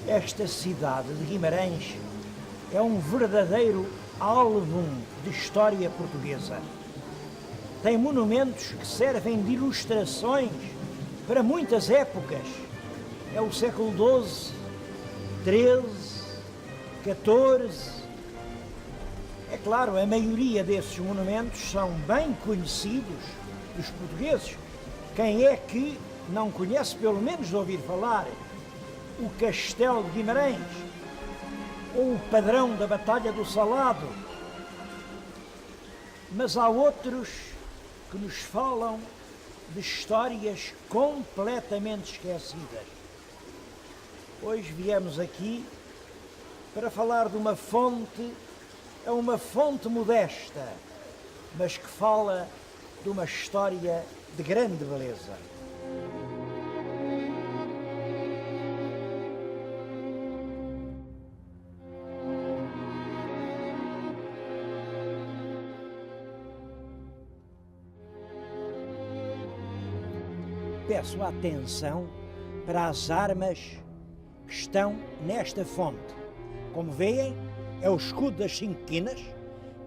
Esta cidade de Guimarães é um verdadeiro álbum de história portuguesa. Tem monumentos que servem de ilustrações para muitas épocas. É o século XII, XIII, XIV. É claro, a maioria desses monumentos são bem conhecidos dos portugueses. Quem é que não conhece, pelo menos de ouvir falar, o Castelo de Guimarães ou o padrão da Batalha do Salado? Mas há outros que nos falam de histórias completamente esquecidas. Hoje viemos aqui para falar de uma fonte, é uma fonte modesta, mas que fala de uma história de grande beleza. Peço atenção para as armas que estão nesta fonte. Como veem, é o escudo das 5 quinas,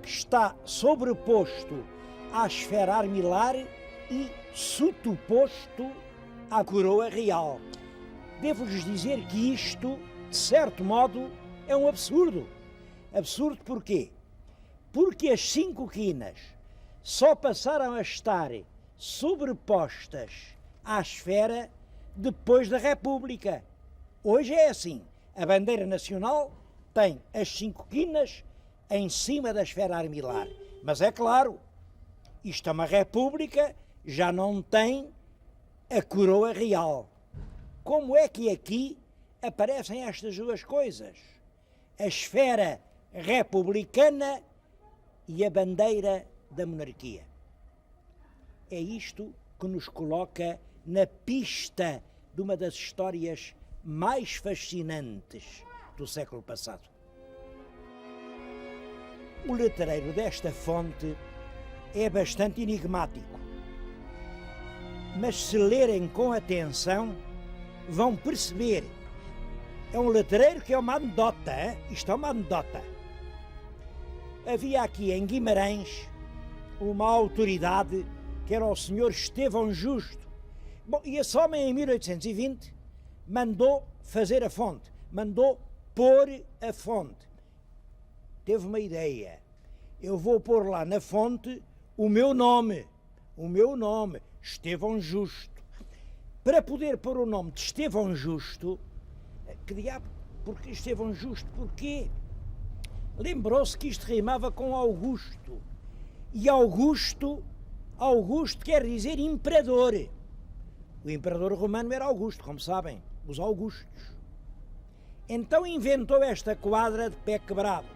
que está sobreposto à esfera armilar e superposto à coroa real. Devo-lhes dizer que isto, de certo modo, é um absurdo. Absurdo porquê? Porque as 5 quinas só passaram a estar sobrepostas à esfera depois da República. Hoje é assim, a bandeira nacional tem as 5 quinas em cima da esfera armilar. Mas é claro, isto é uma república, já não tem a coroa real. Como é que aqui aparecem estas duas coisas? A esfera republicana e a bandeira da monarquia. É isto que nos coloca na pista de uma das histórias mais fascinantes do século passado. O letreiro desta fonte é bastante enigmático, mas se lerem com atenção vão perceber. É um letreiro que é uma anedota, hein? Isto é uma anedota. Havia aqui em Guimarães uma autoridade que era o senhor Estevão Justo. Bom, e esse homem em 1820 mandou fazer a fonte, mandou pôr a fonte. Teve uma ideia: eu vou pôr lá na fonte o meu nome, Estevão Justo. Para poder pôr o nome de Estevão Justo, que diabo, porque Estevão Justo, porquê? Lembrou-se que isto rimava com Augusto, e Augusto quer dizer imperador. O imperador romano era Augusto, como sabem, os Augustos. Então inventou esta quadra de pé quebrado.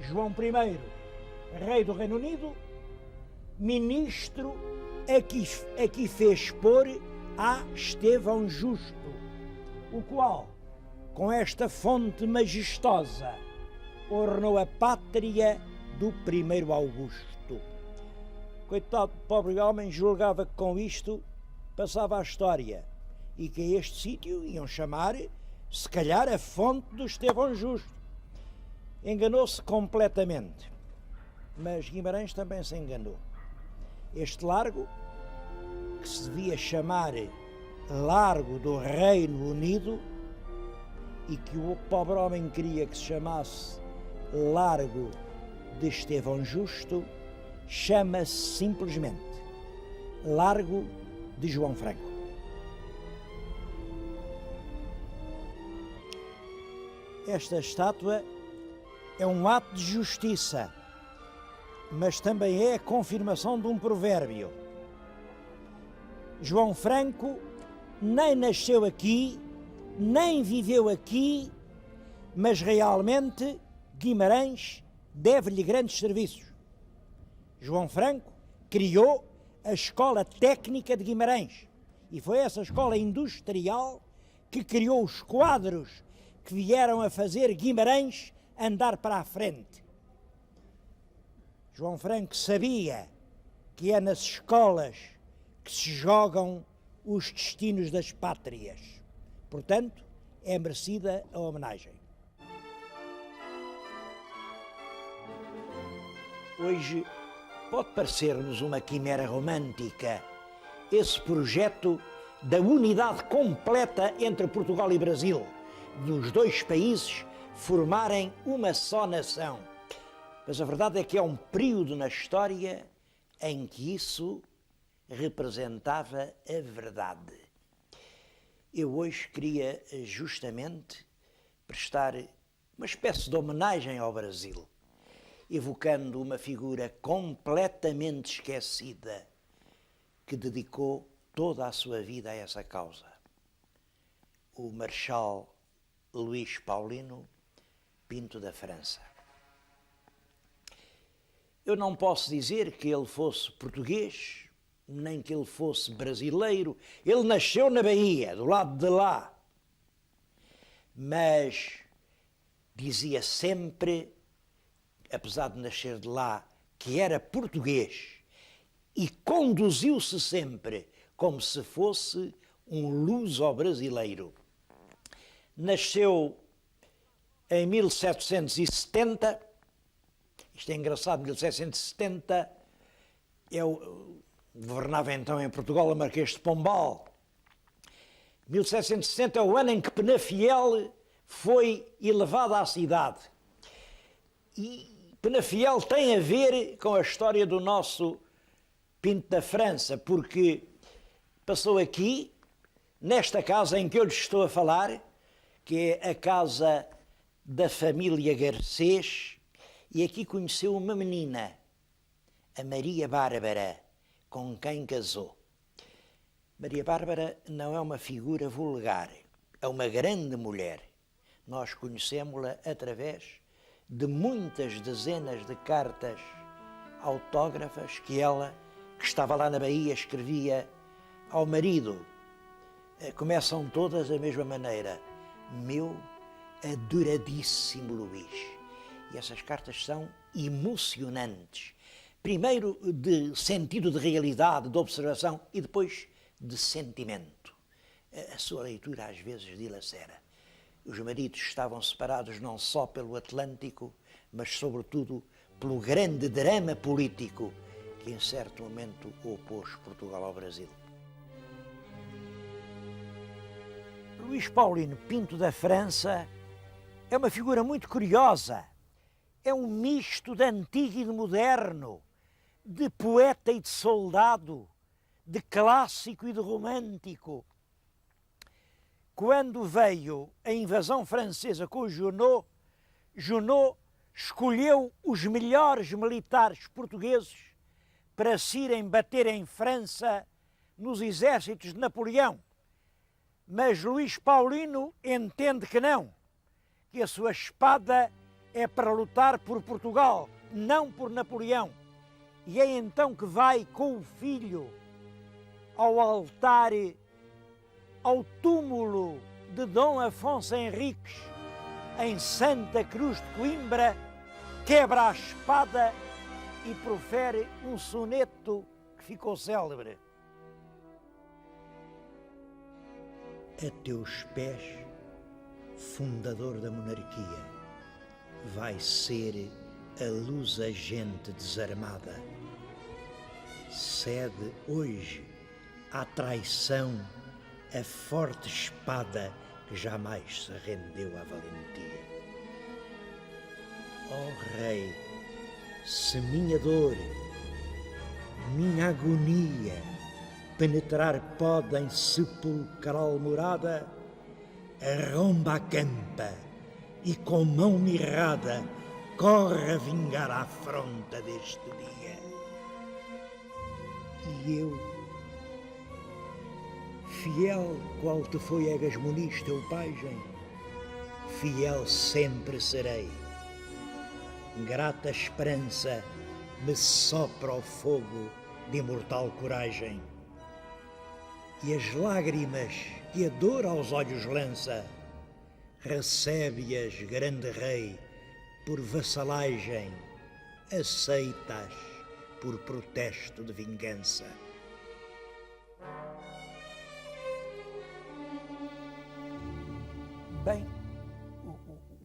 João I, rei do Reino Unido, ministro, aqui fez pôr a Estevão Justo, o qual, com esta fonte majestosa, ornou a pátria do primeiro Augusto. Coitado do pobre homem, julgava que com isto passava a história e que a este sítio iam chamar, se calhar, a fonte do Estevão Justo. Enganou-se completamente, mas Guimarães também se enganou. Este largo, que se devia chamar Largo do Reino Unido, e que o pobre homem queria que se chamasse Largo de Estevão Justo, chama-se simplesmente Largo de João Franco. Esta estátua é um ato de justiça, mas também é a confirmação de um provérbio. João Franco nem nasceu aqui, nem viveu aqui, mas realmente Guimarães deve-lhe grandes serviços. João Franco criou a Escola Técnica de Guimarães e foi essa escola industrial que criou os quadros que vieram a fazer Guimarães andar para a frente. João Franco sabia que é nas escolas que se jogam os destinos das pátrias. Portanto, é merecida a homenagem. Hoje pode parecer-nos uma quimera romântica esse projeto da unidade completa entre Portugal e Brasil, dos dois países formarem uma só nação. Mas a verdade é que é um período na história em que isso representava a verdade. Eu hoje queria justamente prestar uma espécie de homenagem ao Brasil, evocando uma figura completamente esquecida que dedicou toda a sua vida a essa causa. O Marechal Luís Paulino Pinto da França. Eu não posso dizer que ele fosse português, nem que ele fosse brasileiro. Ele nasceu na Bahia, do lado de lá. Mas dizia sempre, apesar de nascer de lá, que era português e conduziu-se sempre como se fosse um luso-brasileiro. Nasceu em 1770, isto é engraçado, 1770, governava então em Portugal o Marquês de Pombal. 1760 é o ano em que Penafiel foi elevado à cidade. E Penafiel tem a ver com a história do nosso Pinto da França, porque passou aqui, nesta casa em que eu lhes estou a falar, que é a casa da família Garcês, e aqui conheceu uma menina, a Maria Bárbara, com quem casou. Maria Bárbara não é uma figura vulgar, é uma grande mulher. Nós conhecemos-la através de muitas dezenas de cartas autógrafas que ela, que estava lá na Bahia, escrevia ao marido. Começam todas da mesma maneira. Meu adoradíssimo Luís. E essas cartas são emocionantes. Primeiro de sentido de realidade, de observação e depois de sentimento. A sua leitura às vezes dilacera. Os maridos estavam separados não só pelo Atlântico, mas sobretudo pelo grande drama político que em certo momento opôs Portugal ao Brasil. Luís Paulino Pinto da França é uma figura muito curiosa. É um misto de antigo e de moderno, de poeta e de soldado, de clássico e de romântico. Quando veio a invasão francesa com o Junot, Junot escolheu os melhores militares portugueses para se irem bater em França nos exércitos de Napoleão. Mas Luís Paulino entende que não, que a sua espada é para lutar por Portugal, não por Napoleão. E é então que vai com o filho ao altar, ao túmulo de Dom Afonso Henriques, em Santa Cruz de Coimbra, quebra a espada e profere um soneto que ficou célebre. A teus pés, fundador da monarquia, vai ser a luz agente desarmada. Cede hoje à traição a forte espada que jamais se rendeu à valentia. Ó Rei, se minha dor, minha agonia penetrar pode em sepulcral morada, arromba a campa e com mão mirrada corre a vingar a afronta deste dia. E eu, fiel qual te foi Egasmonis, teu pajem, fiel sempre serei. Grata esperança me sopra o fogo de imortal coragem. E as lágrimas que a dor aos olhos lança, recebe-as, grande rei, por vassalagem, aceitas por protesto de vingança. Bem, o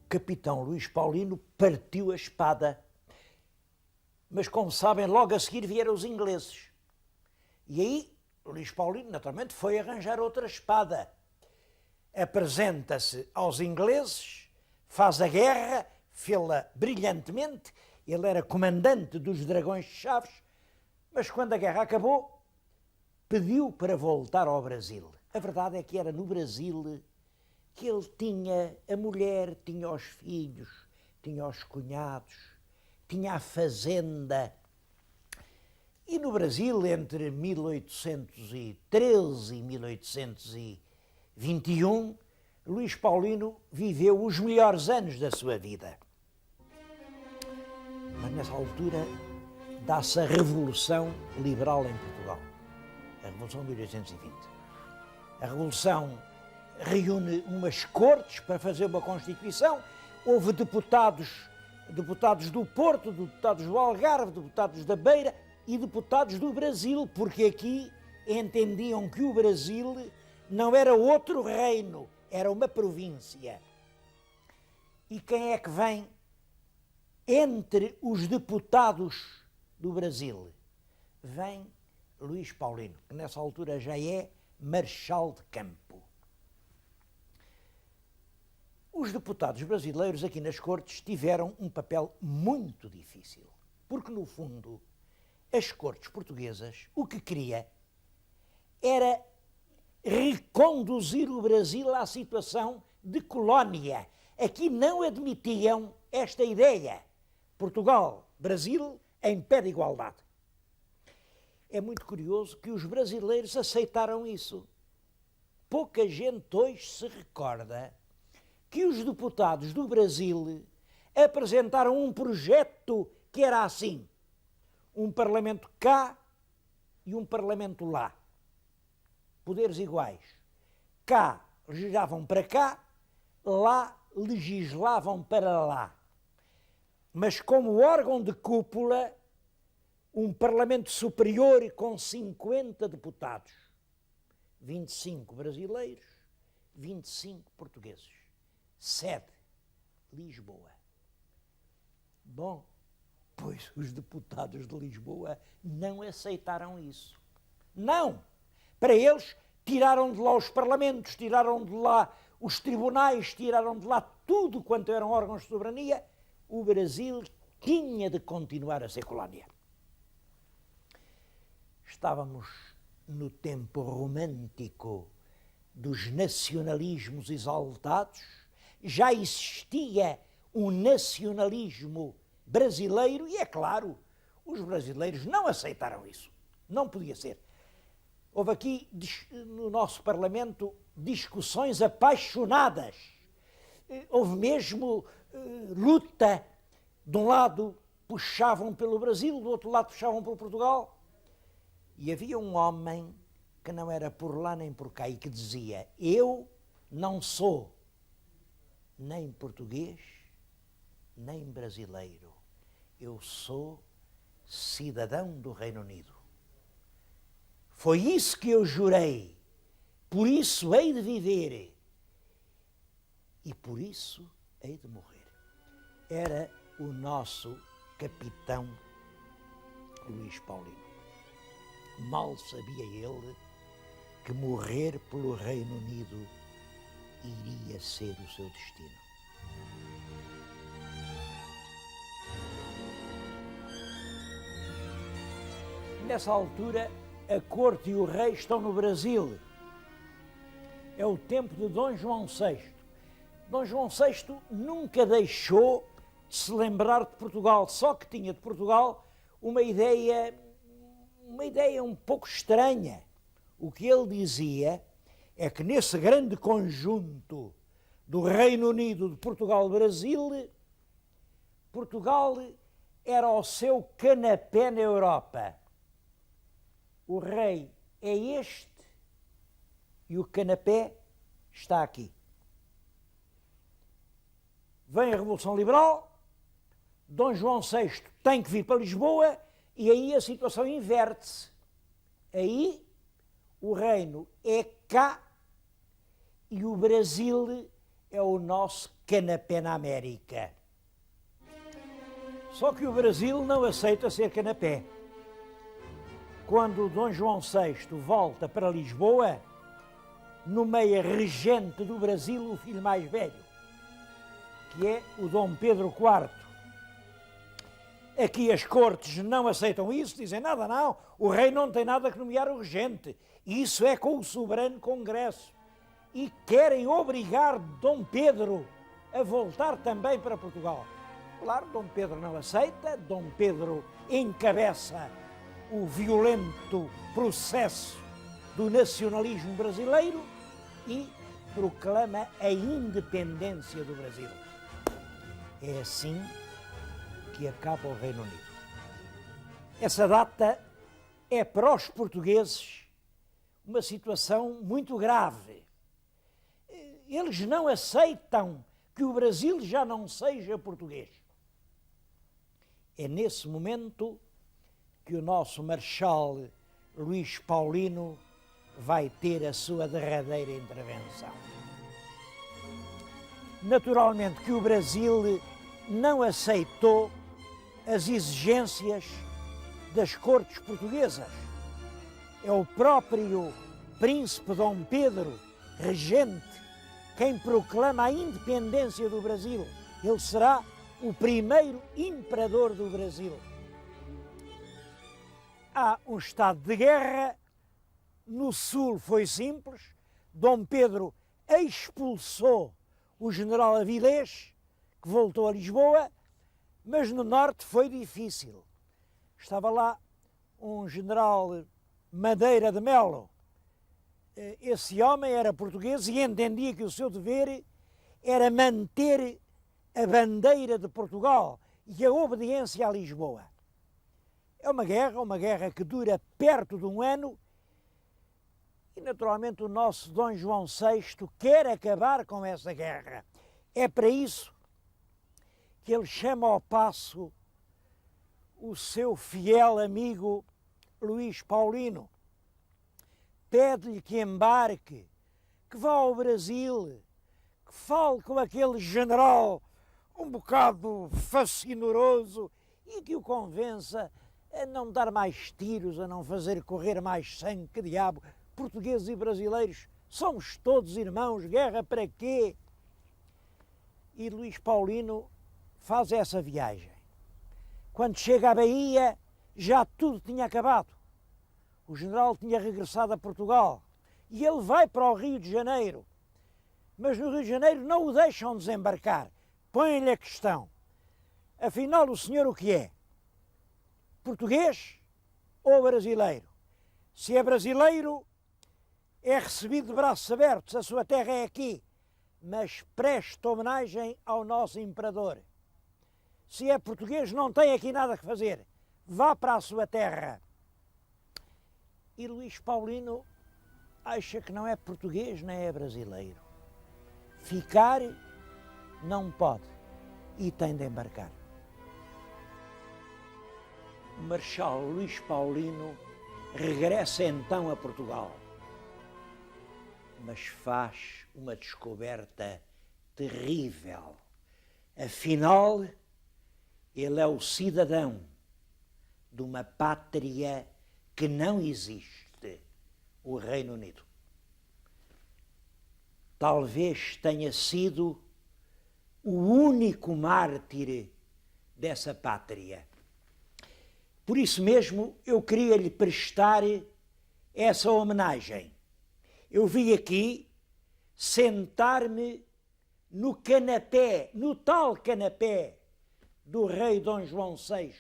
capitão Luís Paulino partiu a espada, mas como sabem, logo a seguir vieram os ingleses. E aí, Luís Paulino, naturalmente, foi arranjar outra espada. Apresenta-se aos ingleses, faz a guerra, fê-la brilhantemente, ele era comandante dos Dragões de Chaves, mas quando a guerra acabou, pediu para voltar ao Brasil. A verdade é que era no Brasil que ele tinha a mulher, tinha os filhos, tinha os cunhados, tinha a fazenda. E no Brasil, entre 1813 e 1821, Luís Paulino viveu os melhores anos da sua vida. Mas nessa altura dá-se a Revolução Liberal em Portugal, a Revolução de 1820. A Revolução reúne umas cortes para fazer uma Constituição, houve deputados do Porto, deputados do Algarve, deputados da Beira e deputados do Brasil, porque aqui entendiam que o Brasil não era outro reino, era uma província. E quem é que vem entre os deputados do Brasil? Vem Luís Paulino, que nessa altura já é marechal de campo. Os deputados brasileiros aqui nas Cortes tiveram um papel muito difícil, porque no fundo as Cortes portuguesas o que queria era reconduzir o Brasil à situação de colónia. Aqui não admitiam esta ideia. Portugal, Brasil, em pé de igualdade. É muito curioso que os brasileiros aceitaram isso. Pouca gente hoje se recorda que os deputados do Brasil apresentaram um projeto que era assim: um parlamento cá e um parlamento lá. Poderes iguais. Cá legislavam para cá, lá legislavam para lá. Mas como órgão de cúpula, um parlamento superior com 50 deputados. 25 brasileiros, 25 portugueses. Sede, Lisboa. Bom, pois os deputados de Lisboa não aceitaram isso. Não! Para eles, tiraram de lá os parlamentos, tiraram de lá os tribunais, tiraram de lá tudo quanto eram órgãos de soberania. O Brasil tinha de continuar a ser colónia. Estávamos no tempo romântico dos nacionalismos exaltados, já existia um nacionalismo brasileiro e, é claro, os brasileiros não aceitaram isso. Não podia ser. Houve aqui, no nosso Parlamento, discussões apaixonadas. Houve mesmo luta. De um lado puxavam pelo Brasil, do outro lado puxavam pelo Portugal. E havia um homem que não era por lá nem por cá e que dizia: eu não sou nem português, nem brasileiro. Eu sou cidadão do Reino Unido. Foi isso que eu jurei, por isso hei de viver e por isso hei de morrer. Era o nosso capitão Luís Paulino. Mal sabia ele que morrer pelo Reino Unido iria ser o seu destino. Nessa altura, a corte e o rei estão no Brasil. É o tempo de Dom João VI. Dom João VI nunca deixou de se lembrar de Portugal, só que tinha de Portugal uma ideia um pouco estranha. O que ele dizia é que nesse grande conjunto do Reino Unido, de Portugal-Brasil, Portugal era o seu canapé na Europa. O rei é este e o canapé está aqui. Vem a Revolução Liberal, Dom João VI tem que vir para Lisboa e aí a situação inverte-se. Aí o reino é cá e o Brasil é o nosso canapé na América. Só que o Brasil não aceita ser canapé. Quando Dom João VI volta para Lisboa, nomeia regente do Brasil o filho mais velho, que é o Dom Pedro IV. Aqui as cortes não aceitam isso, dizem nada não, o rei não tem nada que nomear o regente, isso é com o soberano Congresso. E querem obrigar Dom Pedro a voltar também para Portugal. Claro, Dom Pedro não aceita, Dom Pedro encabeça o violento processo do nacionalismo brasileiro e proclama a independência do Brasil. É assim que acaba o Reino Unido. Essa data é para os portugueses uma situação muito grave. Eles não aceitam que o Brasil já não seja português. É nesse momento que o nosso Marechal Luís Paulino vai ter a sua derradeira intervenção. Naturalmente que o Brasil não aceitou as exigências das cortes portuguesas. É o próprio príncipe Dom Pedro, regente, quem proclama a independência do Brasil. Ele será o primeiro imperador do Brasil. Há um estado de guerra. No sul foi simples. Dom Pedro expulsou o general Avilés, que voltou a Lisboa, mas no norte foi difícil. Estava lá um general Madeira de Melo. Esse homem era português e entendia que o seu dever era manter a bandeira de Portugal e a obediência a Lisboa. É uma guerra que dura perto de um ano e, naturalmente, o nosso Dom João VI quer acabar com essa guerra. É para isso que ele chama ao passo o seu fiel amigo Luís Paulino. Pede-lhe que embarque, que vá ao Brasil, que fale com aquele general um bocado fascinoroso e que o convença a não dar mais tiros, a não fazer correr mais sangue, que diabo, portugueses e brasileiros, somos todos irmãos, guerra para quê? E Luís Paulino faz essa viagem. Quando chega à Bahia, já tudo tinha acabado. O general tinha regressado a Portugal e ele vai para o Rio de Janeiro. Mas no Rio de Janeiro não o deixam desembarcar. Põem-lhe a questão. Afinal, o senhor o que é? Português ou brasileiro? Se é brasileiro, é recebido de braços abertos, a sua terra é aqui, mas presta homenagem ao nosso imperador. Se é português, não tem aqui nada que fazer, vá para a sua terra. E Luís Paulino acha que não é português nem é brasileiro. Ficar não pode e tem de embarcar. O Marechal Luís Paulino regressa então a Portugal, mas faz uma descoberta terrível. Afinal, ele é o cidadão de uma pátria que não existe, o Reino Unido. Talvez tenha sido o único mártir dessa pátria. Por isso mesmo, eu queria lhe prestar essa homenagem. Eu vim aqui sentar-me no canapé, no tal canapé do rei Dom João VI.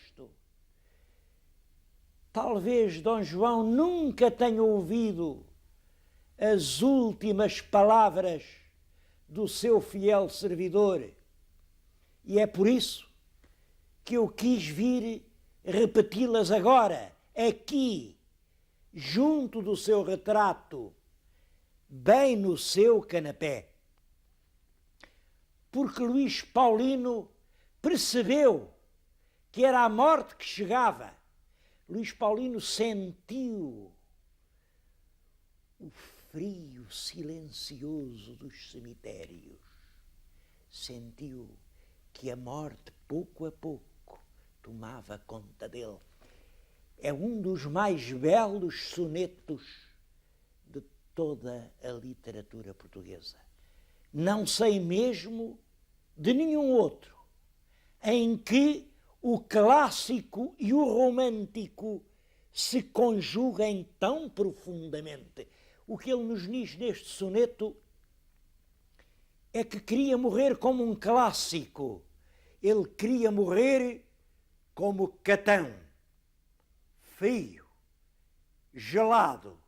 Talvez Dom João nunca tenha ouvido as últimas palavras do seu fiel servidor. E é por isso que eu quis vir repeti-las agora, aqui, junto do seu retrato, bem no seu canapé. Porque Luís Paulino percebeu que era a morte que chegava. Luís Paulino sentiu o frio silencioso dos cemitérios. sentiu que a morte, pouco a pouco, tomava conta dele. É um dos mais belos sonetos de toda a literatura portuguesa. Não sei mesmo de nenhum outro em que o clássico e o romântico se conjuguem tão profundamente. O que ele nos diz neste soneto é que queria morrer como um clássico. Ele queria morrer como Catão, frio, gelado,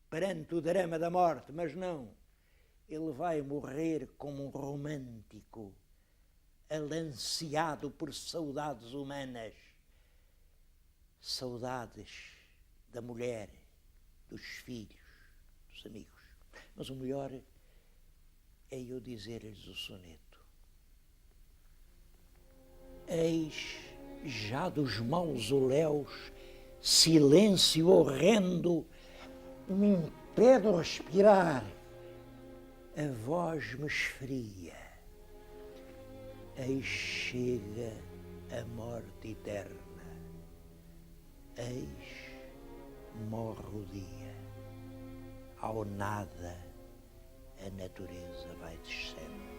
perante o drama da morte, mas não. Ele vai morrer como um romântico, alanceado por saudades humanas, saudades da mulher, dos filhos, dos amigos. Mas o melhor é eu dizer-lhes o soneto. Eis já dos mausoléus silêncio horrendo me impede respirar, a voz me esfria. Eis chega a morte eterna, eis morre o dia, ao nada a natureza vai descendo.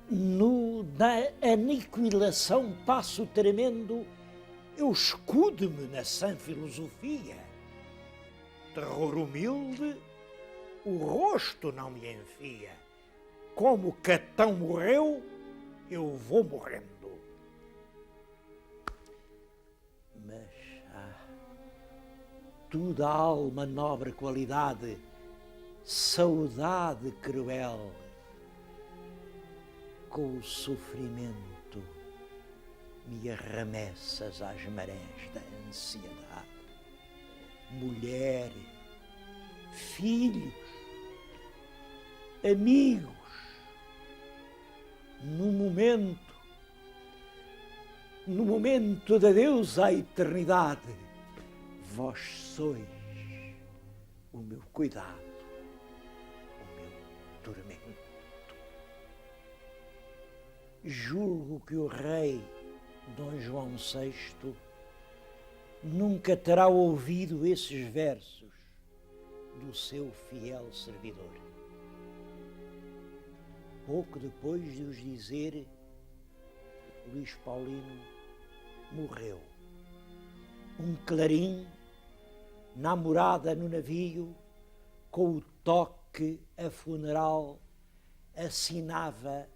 Na aniquilação passo tremendo, eu escudo-me na sã filosofia. Terror humilde, o rosto não me enfia. Como Catão morreu, eu vou morrendo. Mas, toda a alma nobre qualidade, saudade cruel, com o sofrimento me arremessas às marés da ansiedade. Mulher, filhos, amigos, no momento de adeus à eternidade, vós sois o meu cuidado, o meu tormento. Julgo que o rei Dom João VI nunca terá ouvido esses versos do seu fiel servidor. Pouco depois de os dizer, Luís Paulino morreu. Um clarim, namorada no navio, com o toque a funeral, assinava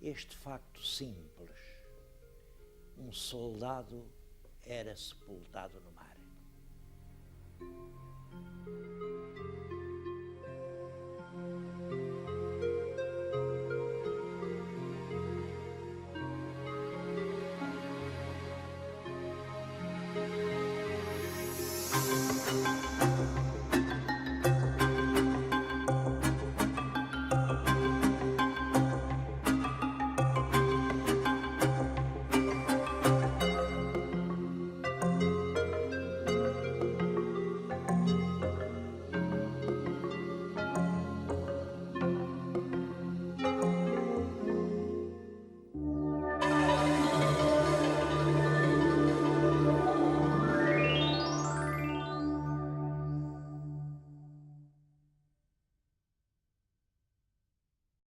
este facto simples: um soldado era sepultado no mar.